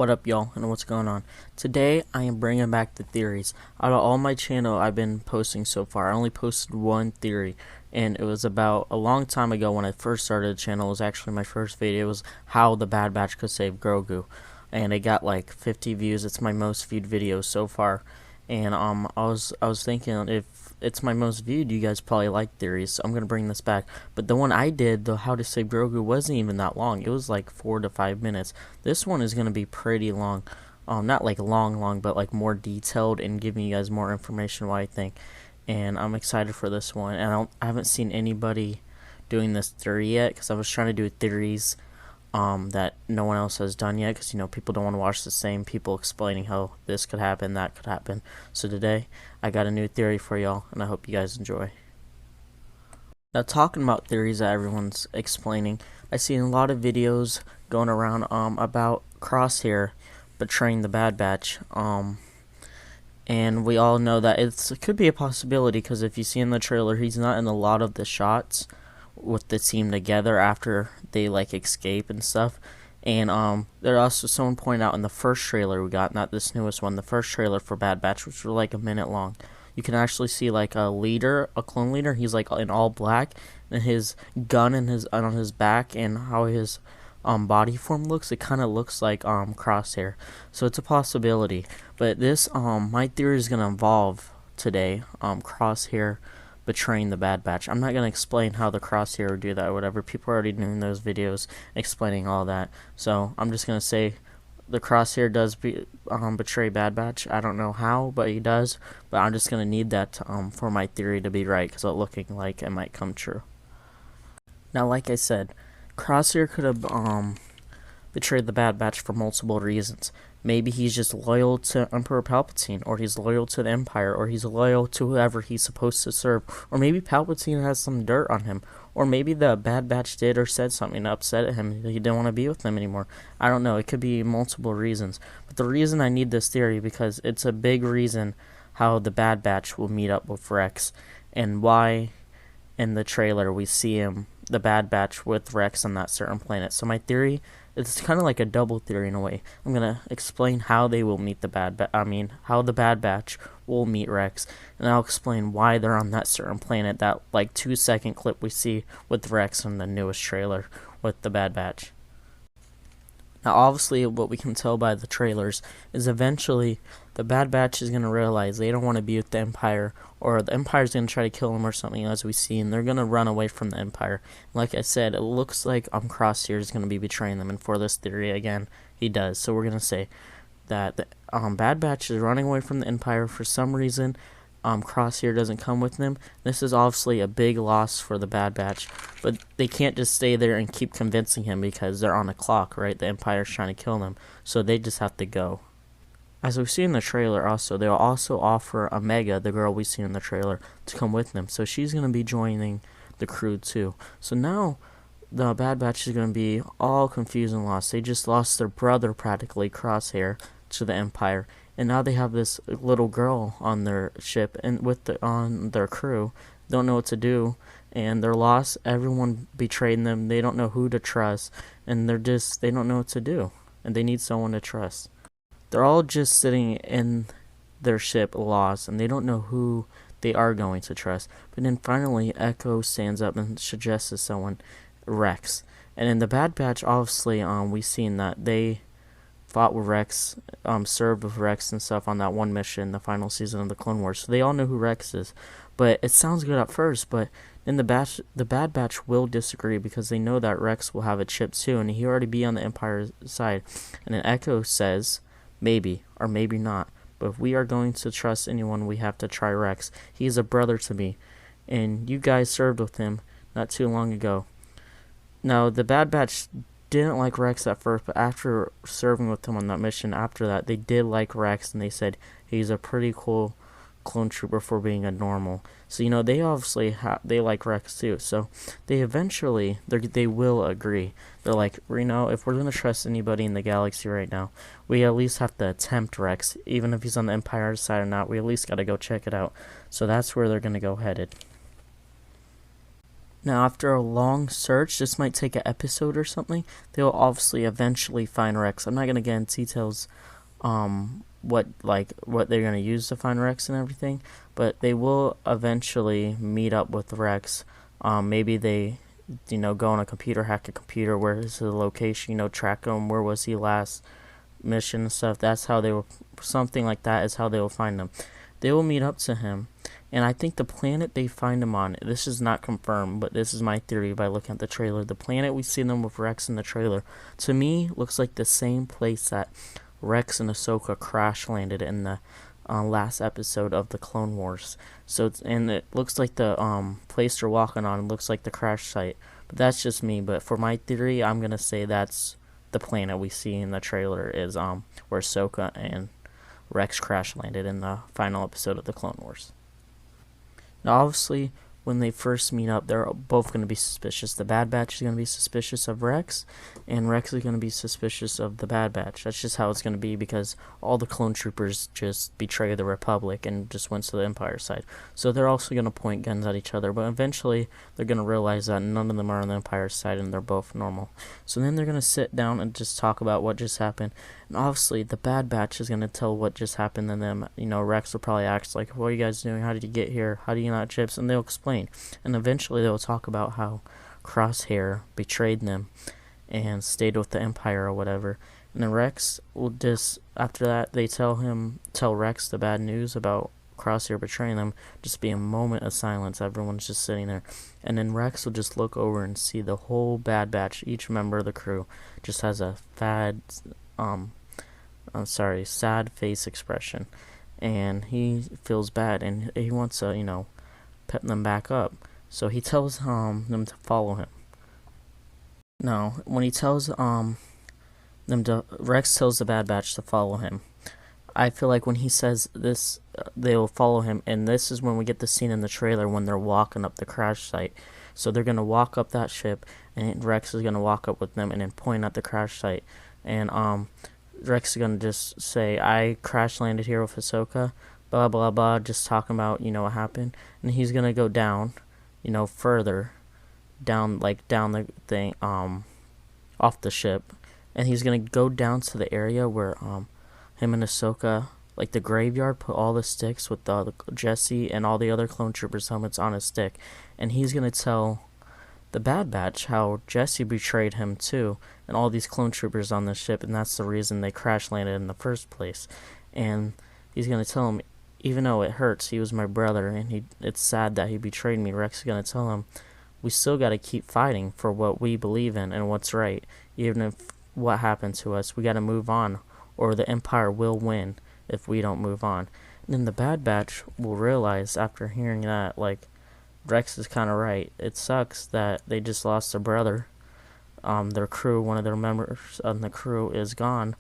What up, y'all, and what's going on? Today, I am bringing back the theories. Out of all my channel I've been posting so far, I only posted one theory, and it was about a long time ago when I first started the channel. It was actually my first video. It was how the Bad Batch could save Grogu, and it got like 50 views. It's my most viewed video so far, and I was thinking, if it's my most viewed, you guys probably like theories, so I'm gonna bring this back. But the one I did, the how to save Grogu, wasn't even that long. It was like 4 to 5 minutes. This one is gonna be pretty long. Not like long, but like more detailed and giving you guys more information what I think. And I'm excited for this one. And I haven't seen anybody doing this theory yet, because I was trying to do theories that no one else has done yet, because people don't want to watch the same people explaining how this could happen, that could happen. So today I got a new theory for y'all, and I hope you guys enjoy. Now, talking about theories that everyone's explaining, I seen a lot of videos going around about Crosshair betraying the Bad Batch, and we all know that it could be a possibility, because if you see in the trailer, he's not in a lot of the shots with the team together after they like escape and stuff. And there also someone pointed out in the first trailer we got, not this newest one, the first trailer for Bad Batch, which was like a minute long, you can actually see like a leader, a clone leader. He's like in all black, and his gun and his on his back, and how his body form looks, it kind of looks like Crosshair. So it's a possibility. But this my theory is gonna involve today Crosshair betraying the Bad Batch. I'm not going to explain how the Crosshair would do that or whatever. People are already doing those videos explaining all that. So I'm just going to say the Crosshair does betray Bad Batch. I don't know how, but he does. But I'm just going to need that for my theory to be right, because it's looking like it might come true. Now, like I said, Crosshair could have betrayed the Bad Batch for multiple reasons. Maybe he's just loyal to Emperor Palpatine, or he's loyal to the Empire, or he's loyal to whoever he's supposed to serve, or maybe Palpatine has some dirt on him, or maybe the Bad Batch did or said something to upset him. He didn't want to be with them anymore. I don't know. It could be multiple reasons. But the reason I need this theory, because it's a big reason how the Bad Batch will meet up with Rex, and why in the trailer we see the Bad Batch with Rex on that certain planet. So my theory, it's kind of like a double theory in a way. I'm gonna explain how they will meet how the Bad Batch will meet Rex, and I'll explain why they're on that certain planet. That like 2-second clip we see with Rex in the newest trailer with the Bad Batch. Now, obviously, what we can tell by the trailers is eventually the Bad Batch is going to realize they don't want to be with the Empire, or the Empire is going to try to kill them or something, as we see, and they're going to run away from the Empire. Like I said, it looks like Crosshair is going to be betraying them, and for this theory, again, he does. So we're going to say that the Bad Batch is running away from the Empire for some reason. Crosshair doesn't come with them. This is obviously a big loss for the Bad Batch, but they can't just stay there and keep convincing him, because they're on a clock, right? The Empire's trying to kill them, so they just have to go. As we see in the trailer also, they'll also offer Omega, the girl we see in the trailer, to come with them, so she's going to be joining the crew too. So now the Bad Batch is going to be all confused and lost. They just lost their brother, practically, Crosshair, to the Empire, and now they have this little girl on their ship and on their crew. Don't know what to do, and they're lost. Everyone betrayed them. They don't know who to trust, and they don't know what to do, and they need someone to trust. They're all just sitting in their ship lost, and they don't know who they are going to trust. But then finally, Echo stands up and suggests to someone, Rex. And in the Bad Batch, obviously, we've seen that they fought with Rex, served with Rex and stuff on that one mission, the final season of the Clone Wars. So they all know who Rex is. But it sounds good at first, but in the Bad Batch will disagree, because they know that Rex will have a chip too, and he'll already be on the Empire's side. And then Echo says, maybe, or maybe not, but if we are going to trust anyone, we have to try Rex. He's a brother to me, and you guys served with him not too long ago. Now, the Bad Batch didn't like Rex at first, but after serving with him on that mission, after that, they did like Rex, and they said he's a pretty cool clone trooper for being a normal. So they obviously they like Rex too. So they eventually they will agree. They're like, if we're gonna trust anybody in the galaxy right now, we at least have to attempt Rex, even if he's on the Empire side or not. We at least gotta go check it out. So that's where they're gonna go headed. Now, after a long search, this might take an episode or something, they'll obviously eventually find Rex. I'm not gonna get into details, what they're gonna use to find Rex and everything, but they will eventually meet up with Rex. Maybe they, go on a computer, hack a computer, where is the location, track him, where was he last mission and stuff. That's how they will, something like that is how they will find him. They will meet up to him, and I think the planet they find him on, this is not confirmed, but this is my theory by looking at the trailer. The planet we see them with Rex in the trailer, to me, looks like the same place that Rex and Ahsoka crash landed in the last episode of the Clone Wars. So and it looks like the place they're walking on looks like the crash site. But that's just me. But for my theory, I'm gonna say that's the planet we see in the trailer is where Ahsoka and Rex crash landed in the final episode of the Clone Wars. Now, obviously, when they first meet up, they're both going to be suspicious. The Bad Batch is going to be suspicious of Rex, and Rex is going to be suspicious of the Bad Batch. That's just how it's going to be, because all the clone troopers just betray the Republic and just went to the Empire side. So they're also going to point guns at each other, but eventually they're going to realize that none of them are on the Empire side and they're both normal. So then they're going to sit down and just talk about what just happened. And obviously, the Bad Batch is going to tell what just happened to them. Rex will probably ask, like, what are you guys doing? How did you get here? How do you not chips? And they'll explain. And eventually they'll talk about how Crosshair betrayed them and stayed with the Empire or whatever. And then Rex will just, after that, they tell Rex the bad news about Crosshair betraying them. Just be a moment of silence. Everyone's just sitting there. And then Rex will just look over and see the whole Bad Batch, each member of the crew, just has a sad face expression. And he feels bad, and he wants to, pep them back up. So he tells them to follow him. Now, when he tells Rex tells the Bad Batch to follow him. I feel like when he says this, they will follow him, and this is when we get the scene in the trailer when they're walking up the crash site. So they're gonna walk up that ship, and Rex is gonna walk up with them and then point at the crash site. And Rex is gonna just say, "I crash landed here with Ahsoka." Blah blah blah, just talking about what happened, and he's gonna go down, further down, like down the thing, off the ship, and he's gonna go down to the area where him and Ahsoka, like the graveyard, put all the sticks with the Jesse and all the other clone troopers' helmets on a stick, and he's gonna tell the Bad Batch how Jesse betrayed him too, and all these clone troopers on the ship, and that's the reason they crash landed in the first place, and he's gonna tell him, even though it hurts, he was my brother, and it's sad that he betrayed me. Rex is going to tell him, we still got to keep fighting for what we believe in and what's right. Even if what happened to us, we got to move on, or the Empire will win if we don't move on. And then the Bad Batch will realize after hearing that, like, Rex is kind of right. It sucks that they just lost their brother. Their crew, one of their members on the crew is gone.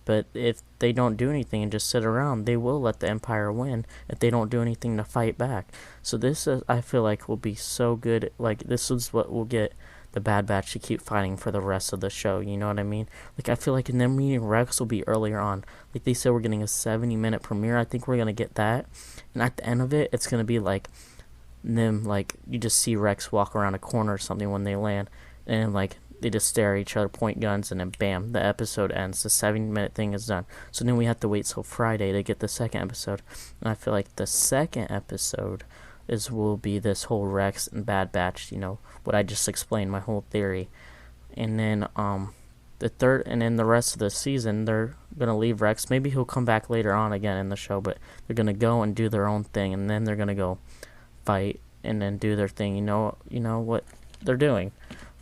But if they don't do anything and just sit around, they will let the Empire win if they don't do anything to fight back. So this is, I feel like, will be so good. Like, this is what will get the Bad Batch to keep fighting for the rest of the show. You know what I mean? Like, I feel like in them meeting Rex will be earlier on. Like they said, we're getting a 70-minute premiere. I think we're going to get that. And at the end of it, it's going to be like them, like, you just see Rex walk around a corner or something when they land. And, like, they just stare at each other, point guns, and then bam, the episode ends. The 70-minute thing is done. So then we have to wait till Friday to get the second episode. And I feel like the second episode will be this whole Rex and Bad Batch, what I just explained, my whole theory. And then the third, and then the rest of the season, they're gonna leave Rex. Maybe he'll come back later on again in the show, but they're gonna go and do their own thing, and then they're gonna go fight and then do their thing. You know what they're doing.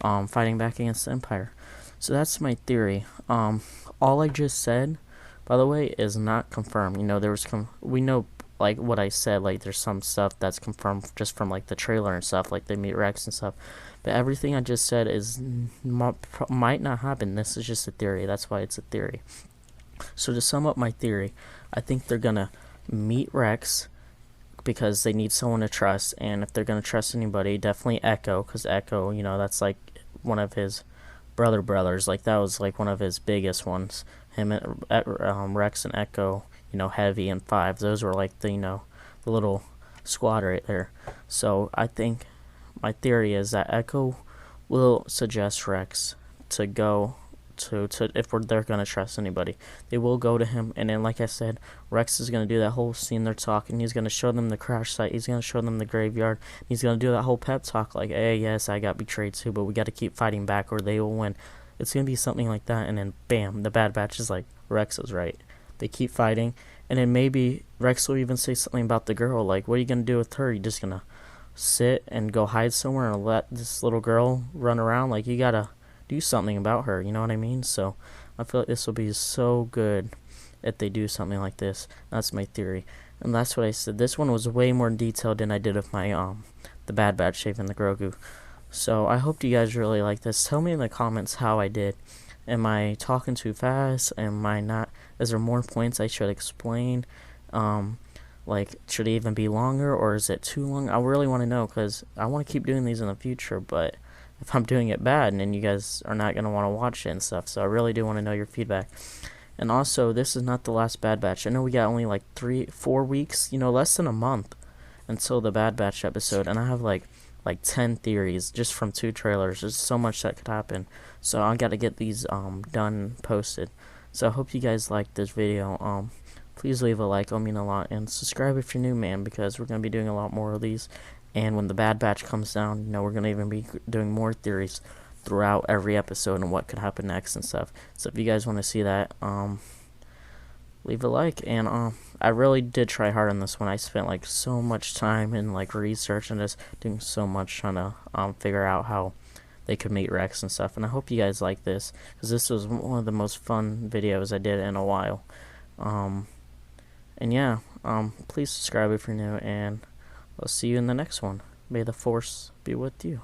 Fighting back against the Empire. So that's my theory. All I just said, by the way, is not confirmed. We know, like, what I said, like, there's some stuff that's confirmed just from, like, the trailer and stuff, like, they meet Rex and stuff. But everything I just said might not happen. This is just a theory. That's why it's a theory. So to sum up my theory, I think they're gonna meet Rex because they need someone to trust, and if they're gonna trust anybody, definitely Echo, because Echo, that's like one of his brothers, like that was like one of his biggest ones. Him and Rex and Echo, Heavy and Five, those were like the little squad right there. So I think my theory is that Echo will suggest Rex to go to if they're gonna trust anybody. They will go to him, and then like I said, Rex is gonna do that whole scene they're talking. He's gonna show them the crash site. He's gonna show them the graveyard. He's gonna do that whole pep talk like, "Hey, yes, I got betrayed too, but we got to keep fighting back, or they will win." It's gonna be something like that, and then bam, the Bad Batch is like, Rex is right. They keep fighting, and then maybe Rex will even say something about the girl, like, "What are you gonna do with her? You just gonna sit and go hide somewhere and let this little girl run around? Like, you gotta do something about her," you know what I mean? So I feel like this will be so good if they do something like this. That's my theory, and that's what I said. This one was way more detailed than I did with my the Bad Batch shaving the Grogu. So I hope you guys really like this. Tell me in the comments how I did. Am I talking too fast? Am I not? Is there more points I should explain? Like, should it even be longer, or is it too long? I really want to know, because I want to keep doing these in the future, but if I'm doing it bad, and then you guys are not going to want to watch it and stuff, so I really do want to know your feedback. And also, this is not the last Bad Batch. I know we got only like 3-4 weeks, less than a month until the Bad Batch episode, and I have like 10 theories just from 2 trailers. There's so much that could happen, so I got to get these done, posted. So I hope you guys liked this video. Please leave a like, it'll mean a lot, and subscribe if you're new, man, because we're going to be doing a lot more of these. And when the Bad Batch comes down, we're going to even be doing more theories throughout every episode and what could happen next and stuff. So if you guys want to see that, leave a like. And I really did try hard on this one. I spent like so much time in like research and just doing so much trying to figure out how they could meet Rex and stuff. And I hope you guys like this, because this was one of the most fun videos I did in a while. And yeah, please subscribe if you're new, and I'll see you in the next one. May the Force be with you.